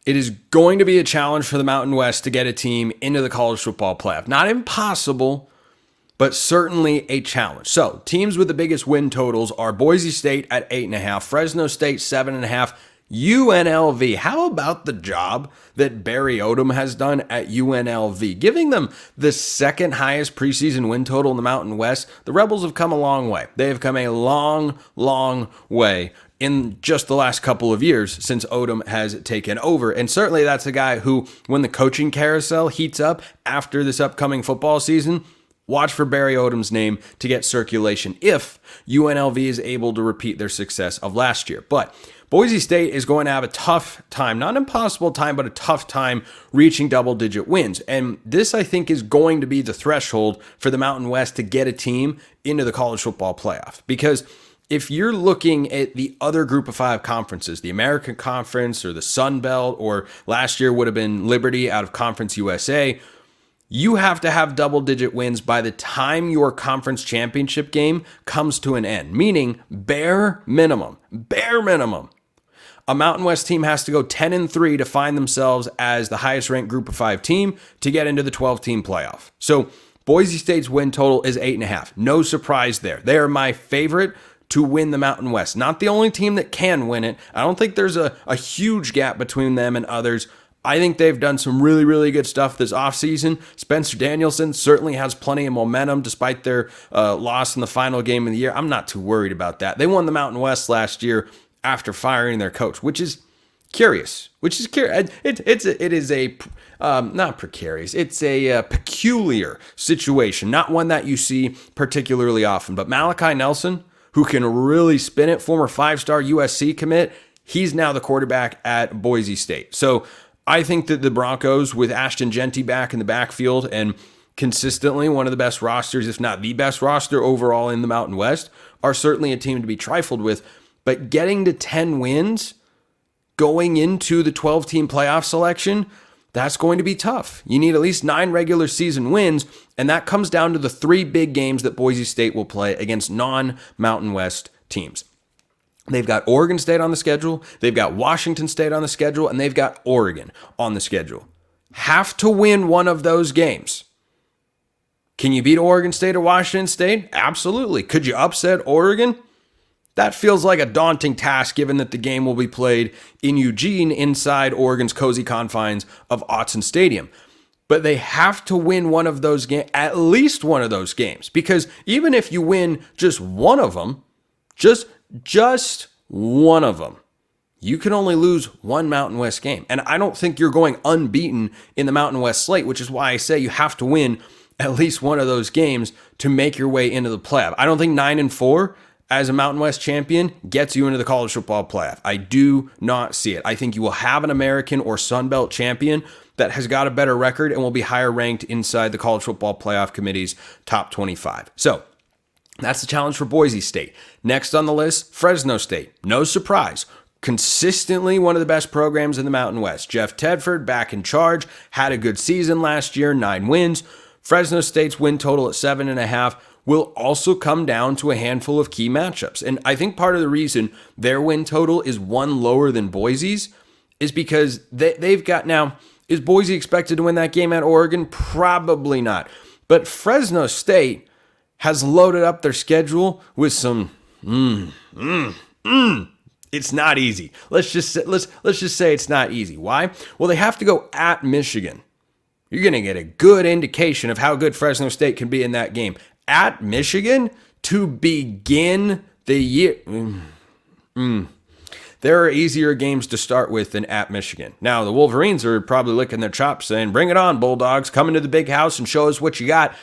it is going to be a challenge for the Mountain West to get a team into the college football playoff. Not impossible, but certainly a challenge. So teams with the biggest win totals are Boise State at 8.5, Fresno State 7.5, UNLV. How about the job that Barry Odom has done at UNLV? Giving them the second highest preseason win total in the Mountain West. The Rebels have come a long way. They have come a long, long way in just the last couple of years since Odom has taken over. And certainly that's a guy who, when the coaching carousel heats up after this upcoming football season, watch for Barry Odom's name to get circulation if UNLV is able to repeat their success of last year. But Boise State is going to have a tough time, not an impossible time, but a tough time reaching double-digit wins. And this, I think, is going to be the threshold for the Mountain West to get a team into the college football playoff. Because if you're looking at the other group of 5 conferences, the American Conference or the Sun Belt, or last year would have been Liberty out of Conference USA, you have to have double-digit wins by the time your conference championship game comes to an end, meaning bare minimum, a Mountain West team has to go 10-3 to find themselves as the highest-ranked group of 5 team to get into the 12-team playoff. So Boise State's win total is 8.5. No surprise there. They are my favorite to win the Mountain West. Not the only team that can win it. I don't think there's a huge gap between them and others. I think they've done some really, really good stuff this offseason. Spencer Danielson certainly has plenty of momentum despite their loss in the final game of the year. I'm not too worried about that. They won the Mountain West last year after firing their coach, which is curious. It is a not precarious. It's a peculiar situation, not one that you see particularly often. But Malachi Nelson, who can really spin it, former 5-star USC commit, he's now the quarterback at Boise State. So I think that the Broncos, with Ashton Genty back in the backfield and consistently one of the best rosters, if not the best roster overall in the Mountain West, are certainly a team to be trifled with. But getting to 10 wins going into the 12-team playoff selection, that's going to be tough. You need at least 9 regular season wins, and that comes down to the 3 big games that Boise State will play against non-Mountain West teams. They've got Oregon State on the schedule, they've got Washington State on the schedule, and they've got Oregon on the schedule. Have to win one of those games. Can you beat Oregon State or Washington State? Absolutely. Could you upset Oregon? That feels like a daunting task given that the game will be played in Eugene inside Oregon's cozy confines of Autzen Stadium. But they have to win one of those games, at least one of those games, because even if you win just one of them, just one of them, you can only lose one Mountain West game. And I don't think you're going unbeaten in the Mountain West slate, which is why I say you have to win at least one of those games to make your way into the playoff. I don't think 9-4 as a Mountain West champion gets you into the college football playoff. I do not see it. I think you will have an American or Sun Belt champion that has got a better record and will be higher ranked inside the college football playoff committee's top 25. So that's the challenge for Boise State. Next on the list, Fresno State. No surprise. Consistently one of the best programs in the Mountain West. Jeff Tedford back in charge, had a good season last year, 9 wins. Fresno State's win total at 7.5 will also come down to a handful of key matchups. And I think part of the reason their win total is one lower than Boise's is because they've got now, is Boise expected to win that game at Oregon? Probably not. But Fresno State has loaded up their schedule with some, it's not easy. Let's just say it's not easy. Why? Well, they have to go at Michigan. You're going to get a good indication of how good Fresno State can be in that game. At Michigan to begin the year. There are easier games to start with than at Michigan. Now, the Wolverines are probably licking their chops saying, bring it on, Bulldogs. Come into the big house and show us what you got.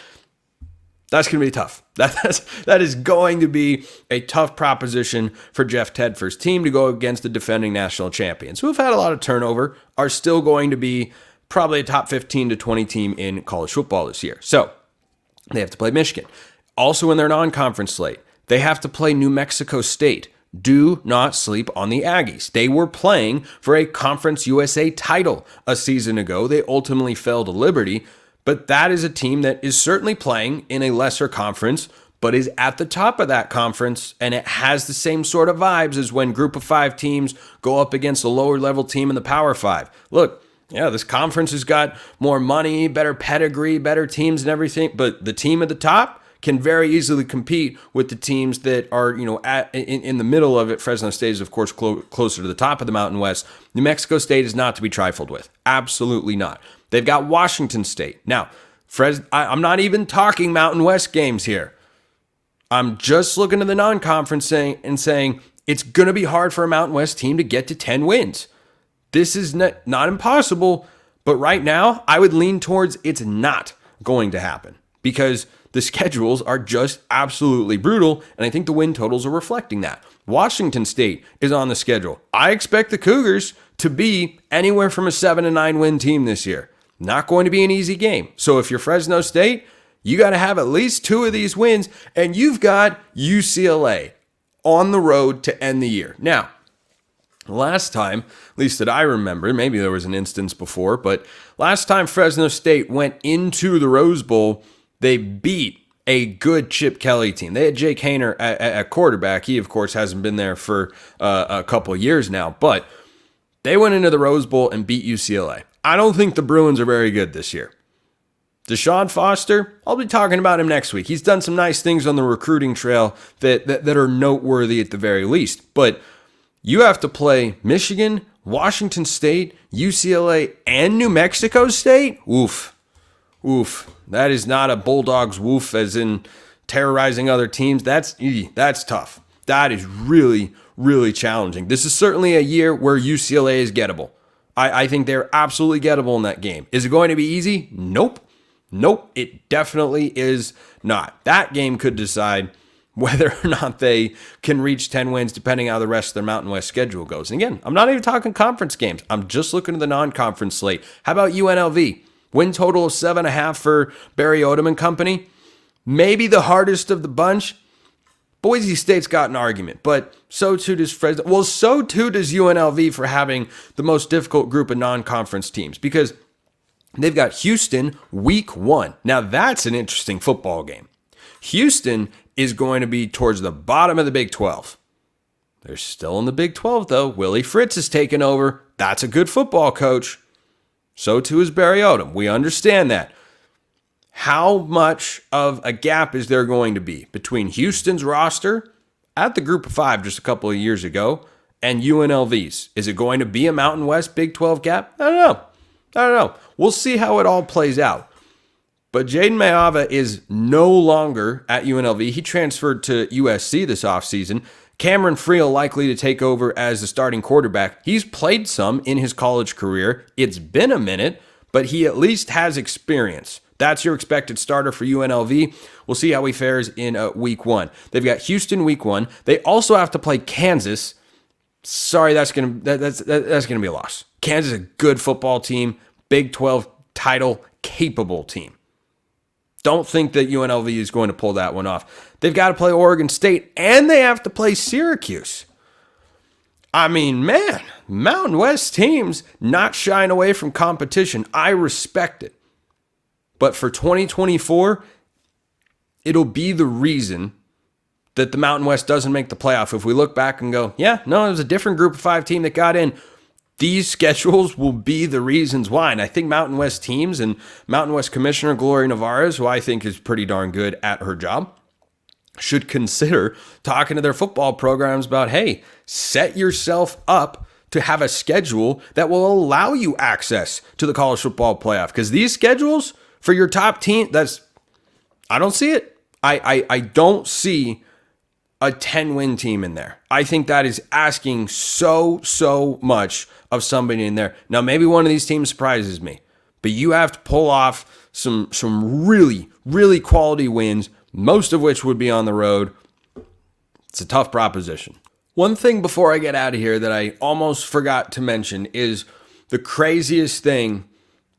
That's going to be tough. That is going to be a tough proposition for Jeff Tedford's team to go against the defending national champions, who have had a lot of turnover, are still going to be probably a top 15 to 20 team in college football this year. So they have to play Michigan. Also in their non-conference slate, they have to play New Mexico State. Do not sleep on the Aggies. They were playing for a Conference USA title a season ago. They ultimately fell to Liberty, but that is a team that is certainly playing in a lesser conference, but is at the top of that conference, and it has the same sort of vibes as when group of 5 teams go up against a lower level team in the Power 5. Look, yeah, this conference has got more money, better pedigree, better teams and everything, but the team at the top can very easily compete with the teams that are, in the middle of it. Fresno State is, of course, closer to the top of the Mountain West. New Mexico State is not to be trifled with. Absolutely not. They've got Washington State. Now, I'm not even talking Mountain West games here. I'm just looking at the non-conference saying it's going to be hard for a Mountain West team to get to 10 wins. This is not impossible, but right now, I would lean towards it's not going to happen because the schedules are just absolutely brutal, and I think the win totals are reflecting that. Washington State is on the schedule. I expect the Cougars to be anywhere from a 7-9 win team this year. Not going to be an easy game. So if you're Fresno State, you got to have at least 2 of these wins, and you've got UCLA on the road to end the year. Now, last time, at least that I remember, maybe there was an instance before, but last time Fresno State went into the Rose Bowl, they beat a good Chip Kelly team. They had Jake Haener at quarterback. He, of course, hasn't been there for a couple of years now, but they went into the Rose Bowl and beat UCLA. I don't think the Bruins are very good this year. Deshaun Foster, I'll be talking about him next week. He's done some nice things on the recruiting trail that are noteworthy at the very least. But you have to play Michigan, Washington State, UCLA, and New Mexico State? Oof. That is not a Bulldogs woof as in terrorizing other teams. That's tough. That is really, really challenging. This is certainly a year where UCLA is gettable. I think they're absolutely gettable in that game. Is it going to be easy? Nope, it definitely is not. That game could decide whether or not they can reach 10 wins depending on how the rest of their Mountain West schedule goes. And again, I'm not even talking conference games. I'm just looking at the non-conference slate. How about UNLV? Win total of 7.5 for Barry Odom and company. Maybe the hardest of the bunch. Boise State's got an argument, but so too does Fresno. Well, so too does UNLV for having the most difficult group of non-conference teams because they've got Houston week 1. Now that's an interesting football game. Houston is going to be towards the bottom of the Big 12. They're still in the Big 12 though. Willie Fritz has taken over. That's a good football coach. So too is Barry Odom. We understand that. How much of a gap is there going to be between Houston's roster at the group of 5 just a couple of years ago and UNLV's? Is it going to be a Mountain West Big 12 gap? I don't know. We'll see how it all plays out. But Jaden Mayava is no longer at UNLV. He transferred to USC this offseason. Cameron Friel likely to take over as the starting quarterback. He's played some in his college career. It's been a minute, but he at least has experience. That's your expected starter for UNLV. We'll see how he fares in week 1. They've got Houston week 1. They also have to play Kansas. Sorry, that's gonna be a loss. Kansas is a good football team, Big 12 title capable team. Don't think that UNLV is going to pull that one off. They've got to play Oregon State, and they have to play Syracuse. I mean, man, Mountain West teams not shying away from competition. I respect it. But for 2024, it'll be the reason that the Mountain West doesn't make the playoff. If we look back and go, yeah, no, it was a different group of 5 team that got in. These schedules will be the reasons why. And I think Mountain West teams and Mountain West Commissioner Gloria Navarez, who I think is pretty darn good at her job, should consider talking to their football programs about, hey, set yourself up to have a schedule that will allow you access to the college football playoff. Because these schedules for your top team, I don't see it. I don't see a 10-win team in there. I think that is asking so much of somebody in there. Now, maybe one of these teams surprises me, but you have to pull off some really, really quality wins, most of which would be on the road. It's a tough proposition. One thing before I get out of here that I almost forgot to mention is the craziest thing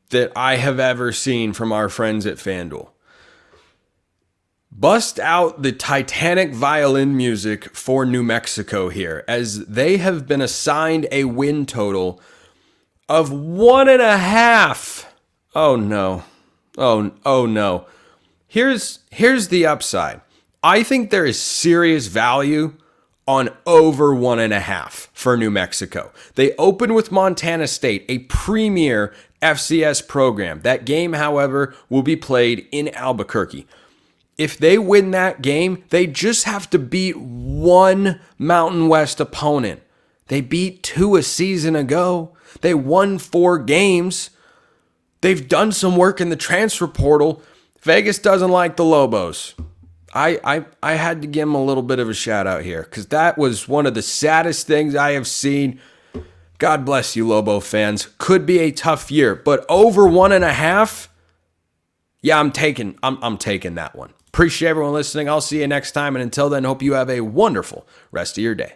that I have ever seen from our friends at FanDuel. Bust out the Titanic violin music for New Mexico here, as they have been assigned a win total of 1.5. Oh no. Oh no. Here's the upside. I think there is serious value on over 1.5 for New Mexico. They opened with Montana State, a premier FCS program. That game, however, will be played in Albuquerque. If they win that game, they just have to beat one Mountain West opponent. They beat 2 a season ago. They won 4 games. They've done some work in the transfer portal. Vegas doesn't like the Lobos. I had to give them a little bit of a shout out here because that was one of the saddest things I have seen. God bless you, Lobo fans. Could be a tough year, but over 1.5, yeah, I'm taking that one. Appreciate everyone listening. I'll see you next time, and until then, hope you have a wonderful rest of your day.